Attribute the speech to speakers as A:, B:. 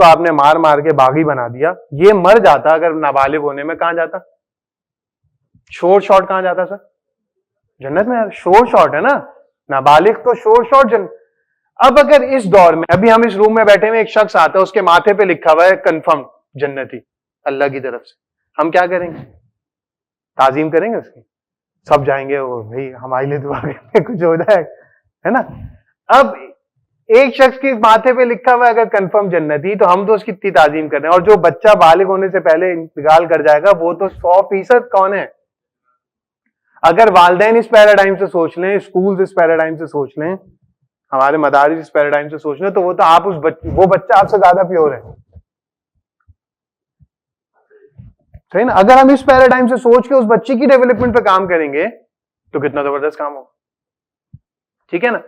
A: उसको आपने मार मार के बागी बना दिया, ये मर जाता अगर नाबालिग होने में, कहां जाता? शोर शॉट कहां जाता सर? जन्नत में। शोर शॉट है ना, नाबालिग तो शोर शॉट जन्नत। अब अगर इस दौर में, अभी हम इस रूम में बैठे हुए, एक शख्स आता है, उसके माथे पे लिखा हुआ है कंफर्म जन्नती अल्लाह की तरफ से, हम क्या करेंगे? ताजीम करेंगे उसकी, सब जाएंगे, वो भाई हमारे लिए दुआ करेंगे, कुछ हो जाए, है ना। अब एक शख्स के माथे पे लिखा हुआ है अगर कंफर्म जन्नती, तो हम तो उसकी इतनी ताजीम कर रहे हैं, और जो बच्चा बालिग होने से पहले इंतकाल कर जाएगा वो तो 100% कौन है? अगर वालिदैन इस पैराडाइम से सोच लें, स्कूल इस पैराडाइम से सोच लें, हमारे मदारिस इस पैराडाइम से सोच लें, तो वो तो आप वो बच्चा आपसे ज्यादा प्योर है, सही ना। अगर हम इस पैराडाइम से सोच के उस बच्चे की डेवलपमेंट पे काम करेंगे तो कितना जबरदस्त काम होगा, ठीक है ना।